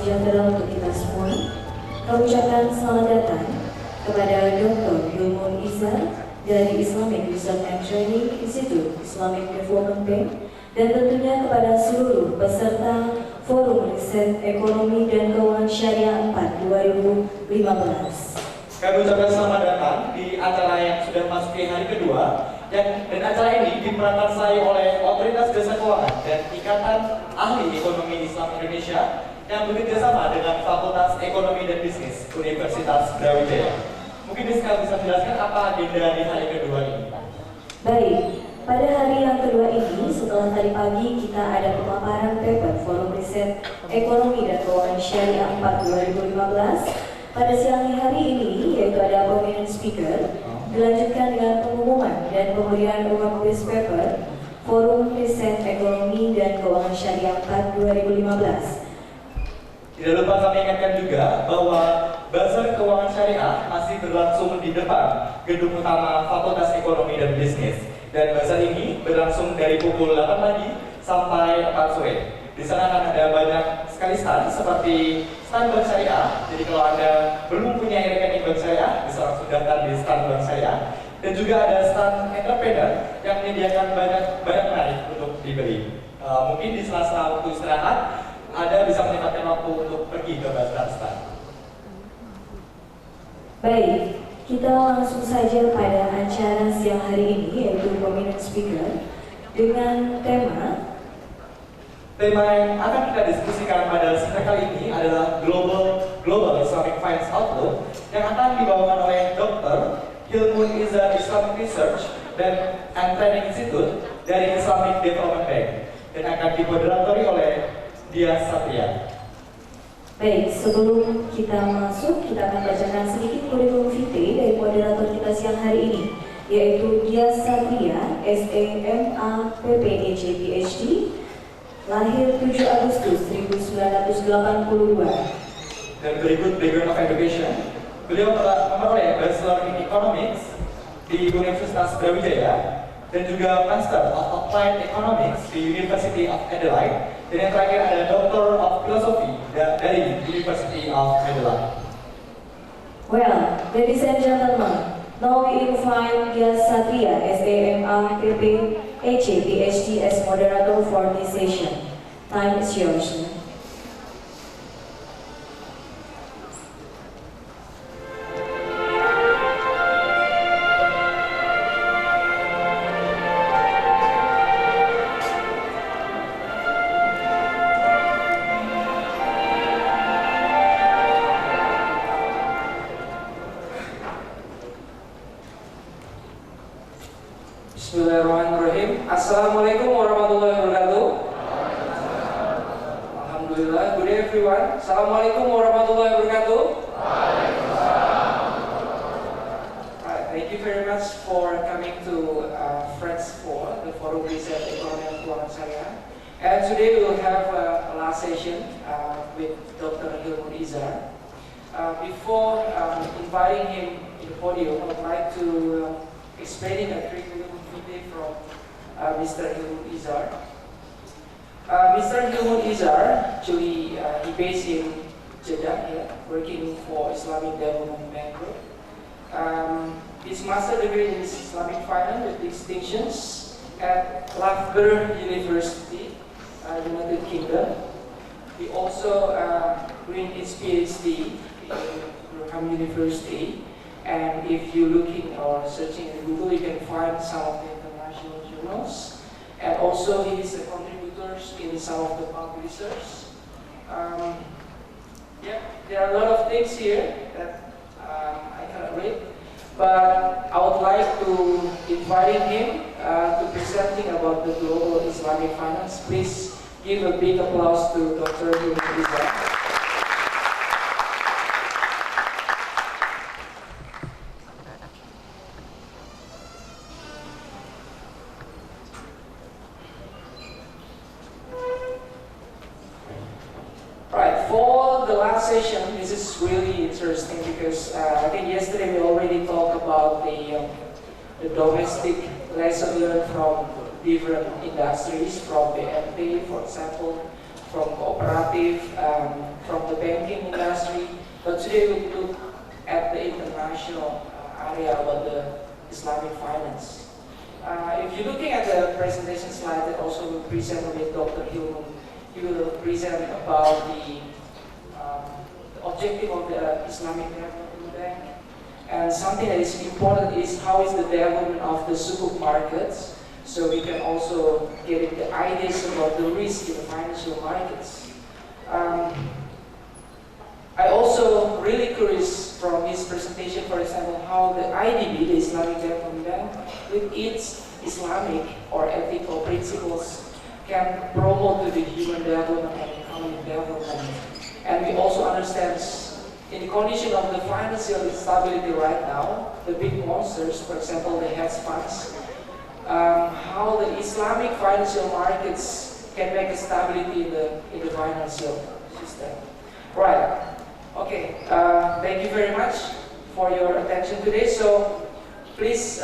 sejahtera untuk kita semua. Kami ucapkan selamat datang kepada Dr. Hilmun Izzar dari Islamic Research and Training Institute Islamic Development Bank, dan tentunya kepada seluruh peserta Forum Riset Ekonomi dan Keuangan Syariah 4 2015. Kami ucapkan selamat datang di acara yang sudah masuki hari kedua, dan acara ini diprakarsai oleh Otoritas Jasa Keuangan dan Ikatan Ahli Ekonomi Islam Indonesia yang bekerjasama dengan Fakultas Ekonomi dan Bisnis Universitas Brawijaya. Mungkin Rizka bisa menjelaskan apa agenda di hari kedua ini? Baik, pada hari yang kedua ini, setelah tadi pagi kita ada pemaparan paper Forum Riset Ekonomi dan Keuangan Syariah 4 2015. Pada siang hari ini, yaitu ada prominent speaker, dilanjutkan dengan pengumuman dan pemberian award best paper Forum Riset Ekonomi dan Keuangan Syariah 4 2015. Tidak lupa kami ingatkan juga bahwa Bazar Keuangan Syariah masih berlangsung di depan gedung utama Fakultas Ekonomi dan Bisnis. Dan bazar ini berlangsung dari pukul 8 pagi sampai 4 sore. Di sana akan ada banyak sekali stand seperti stand Bank Syariah. Jadi kalau Anda belum mempunyai rekening Bank Syariah, bisa langsung daftar di stand Bank Syariah. Dan juga ada stand entrepreneur yang menyediakan banyak menarik untuk dibeli. Mungkin di sela-sela waktu istirahat, Anda bisa menyempatkan waktu untuk pergi ke bazar stand. Baik, kita langsung saja pada acara siang hari ini, yaitu prominent speaker dengan tema yang akan kita diskusikan pada sesi kali ini adalah Global Islamic Finance Outlook yang akan dibawakan oleh Dr. Hilmun Izzar Islamic Research and Training Institute dari Islamic Development Bank dan akan dimoderatori oleh Dia Satria. Baik, sebelum kita masuk, kita akan bacakan sedikit kurikulum vitae dari moderator kita siang hari ini, yaitu Dia Satria, SEMA PPEC PhD, lahir 7 Agustus 1982. Dan berikut background of education. Beliau telah memperoleh Bachelor in Economics di Universitas Brawijaya dan juga Master of Applied Economics di University of Adelaide. Dan yang terakhir ada Doctor of Philosophy dari University of Adelaide. Well, ladies and gentlemen, now we invite Dia Satria, SEMA PPEC PhD as moderator for this session. Time is yours. Bismillahirrahmanirrahim. Assalamualaikum warahmatullahi wabarakatuh. Alhamdulillah. Good day everyone. Assalamualaikum warahmatullahi wabarakatuh. Right, thank you very much for coming to Friends for the Forum Riset Ekonomi dan Keuangan Syariah. And today we will have a last session with Dr. Hilmun Izzar. Before inviting him to the podium, I would like to explain a curriculum vitae from Mr. Hilmun Izzar. Mr. Hilmun Izzar, actually, he based in Jeddah, working for Islamic Development Bank. His master degree in Islamic Finance with distinctions at Loughborough University, United Kingdom. He also earned his PhD in Durham University. And if you're looking or searching in Google, you can find some of the international journals. And also he is a contributor in some of the publishers. There are a lot of things here that I cannot read. But I would like to invite him to presenting about the global Islamic finance. Please give a big applause to Dr. Hilmun Izzar. Session. This is really interesting because I think yesterday we already talked about the domestic lesson learned from different industries, from BNP, for example, from cooperative, from the banking industry. But today we look at the international area about the Islamic finance. If you're looking at the presentation slide that also will present with Dr. Hilman, he will present about the objective of the Islamic Development Bank. And something that is important is how is the development of the sukuk markets, so we can also get the ideas about the risk in the financial markets. I also really curious from his presentation, for example, how the IDB, the Islamic Development Bank, with its Islamic or ethical principles, can promote the human development and economic development. And we also understand, in the condition of the financial instability right now, the big monsters, for example, the hedge funds, how the Islamic financial markets can make a stability in the financial system. Right. Okay. Thank you very much for your attention today. So, please,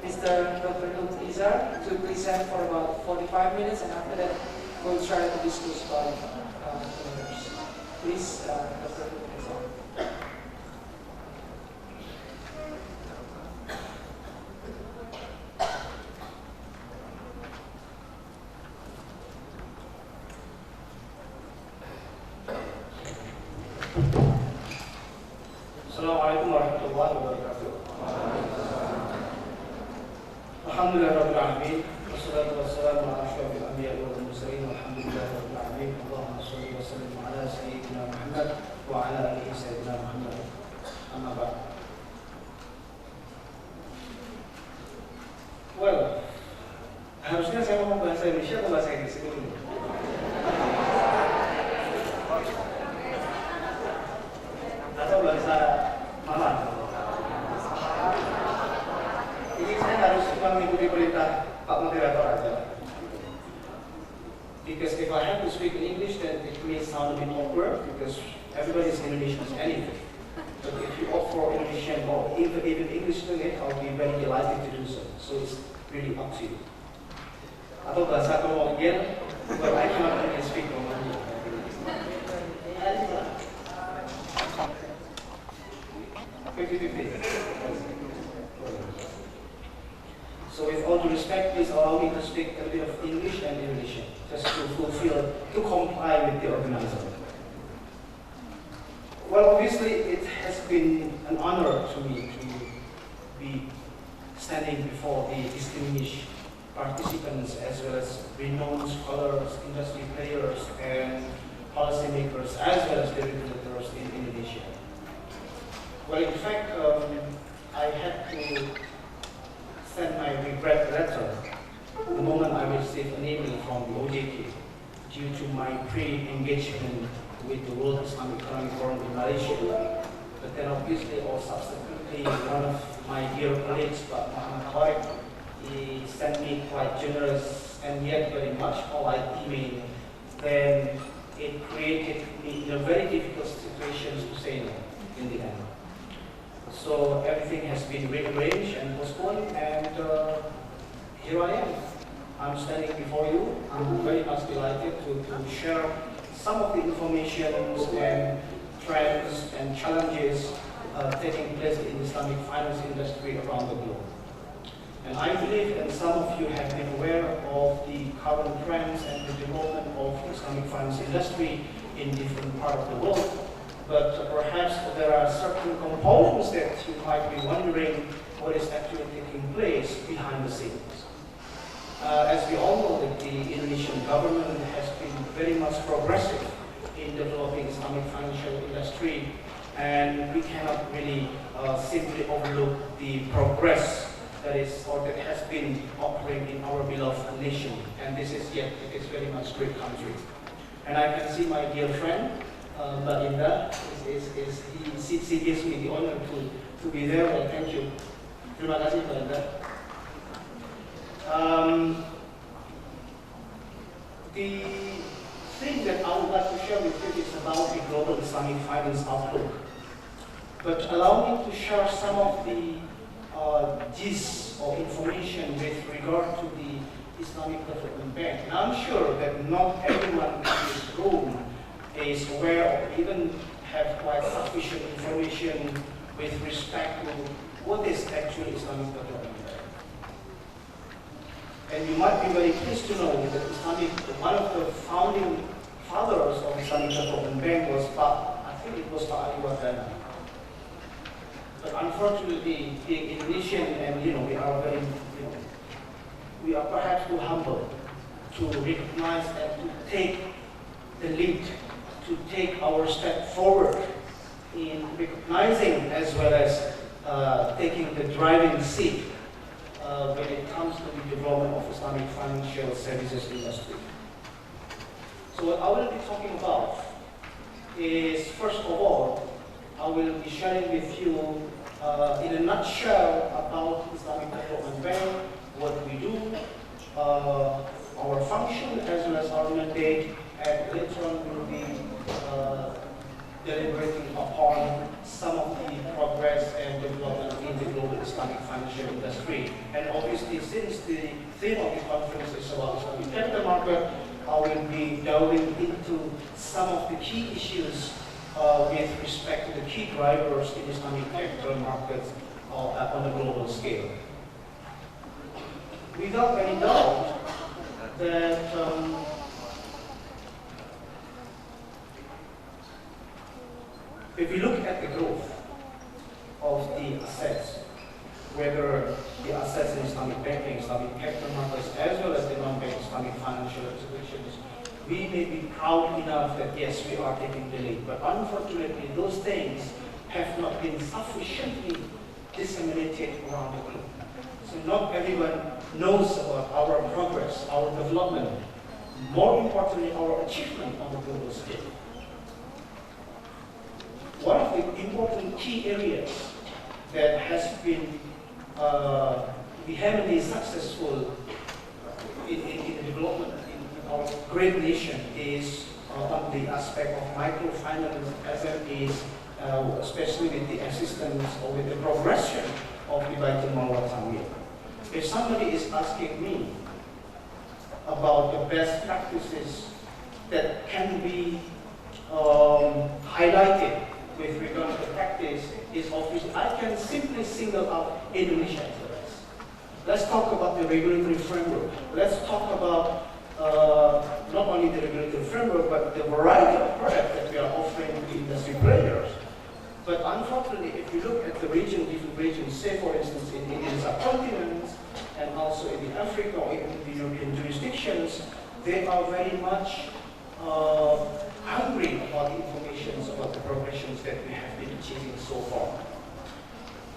Mr. Dr. Izar, to present for about 45 minutes, and after that, we'll try to discuss about numbers. Please, Dr. Izar. Assalamualaikum warahmatullahi wabarakatuh. Alhamdulillahirabbil alamin, wassalatu wassalamu ala asyrofil anbiya'i wal mursalin, walhamdulillahirabbil alamin. Allahumma shalli wa sallim ala sayyidina Muhammad wa ala alihi sayyidina Muhammad. Amma ba'd. Well, harusnya saya ngomong bahasa Indonesia atau bahasa Inggris dulu? Atau bahasa Malang? Ini saya harus mengikuti perintah Pak Moderator aja. Because if I have to speak in English, then it may sound a bit awkward because everybody is Indonesian anyway. But if you opt for Indonesian or even English doing it, I'll be very delighted to do so. So it's really up to you. Atau bahasa Kemudian, well, I cannot really speak Romani. So with all due respect, please allow me to speak a bit of English and Indonesian, just to comply with the organizer. Well, obviously it has been an honor to me to be standing before the distinguished participants as well as renowned scholars, industry players, and policymakers, as well as the regulators in Indonesia. Well, in fact, I had to send my regret letter the moment I received an email from the OJK due to my pre-engagement with the World Islamic Economic Forum in Malaysia. But then obviously, or subsequently, one of my dear colleagues, Pak Muhammad Khawaib, he sent me quite generous and yet very much polite email. Then it created me in a very difficult situation to say no in the end. So everything has been rearranged and postponed, and here I am. I'm standing before you. I'm very much delighted to share some of the information and trends and challenges taking place in the Islamic finance industry around the globe. And I believe that some of you have been aware of the current trends and the development of the Islamic finance industry in different parts of the world. But perhaps there are certain components that you might be wondering what is actually taking place behind the scenes. As we all know, that the Indonesian government has been very much progressive in developing Islamic financial industry, and we cannot really simply overlook the progress that is or that has been occurring in our beloved nation. And this is yet it is very much great country. And I can see my dear friend Mbak Indah she gives me the honor to be there. Well, thank you. Terima kasih Mbak Indah. The thing that I would like to share with you is about the global Islamic finance outlook. But allow me to share some of the gist or information with regard to the Islamic Development Bank. And I'm sure that not everyone in this room is aware or even have quite sufficient information with respect to what is actually Islamic Development Bank. And you might be very pleased to know that one of the founding fathers of Islamic Development Bank was I think it was Pak Ali Wadana. But unfortunately, being Indonesian, and we are very, we are perhaps too humble to recognize and to take the lead, to take our step forward in recognizing as well as taking the driving seat when it comes to the development of Islamic financial services industry. So what I will be talking about is, first of all, I will be sharing with you in a nutshell about Islamic Development Bank, what we do, our function as well as our mandate, and later on we will be deliberating upon some of the progress and development in the global Islamic financial industry. And obviously, since the theme of the conference is about Islamic capital market, I will be delving into some of the key issues with respect to the key drivers in Islamic capital markets on a global scale. Without any doubt that if we look at the growth of the assets, whether the assets in Islamic banking, Islamic capital markets, as well as the non-bank Islamic financial institutions, we may be proud enough that yes, we are taking the lead. But unfortunately, those things have not been sufficiently disseminated around the globe. So not everyone knows about our progress, our development, more importantly, our achievement on the global scale. One of the important key areas that has been vehemently successful in the development in our great nation is on the aspect of microfinance, SMEs, especially with the assistance or with the progression of the Baitul Mal wal Tanmiyah. If somebody is asking me about the best practices that can be highlighted with regard to practice, is obvious. I can simply single out Indonesia as the best. Let's talk about the regulatory framework. Let's talk about not only the regulatory framework, but the variety of products that we are offering to industry players. But unfortunately, if you look at the different regions, say for instance in the subcontinent, and also in the Africa or even in the European jurisdictions, they are very much hungry about the information about the progressions that we have been achieving so far.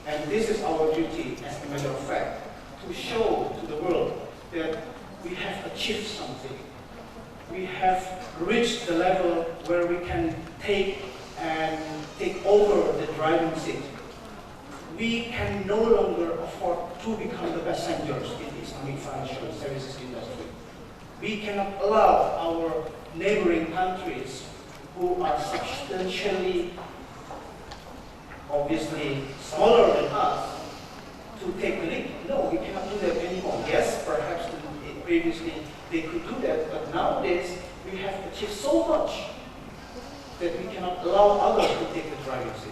And this is our duty, as a matter of fact, to show to the world that we have achieved something. We have reached the level where we can take over the driving seat. We can no longer afford to become the passengers in the Islamic financial services industry. We cannot allow our neighboring countries who are substantially, obviously, smaller than us to take the lead. No, we cannot do that anymore. Yes, perhaps previously they could do that, but nowadays we have achieved so much that we cannot allow others to take the driving seat.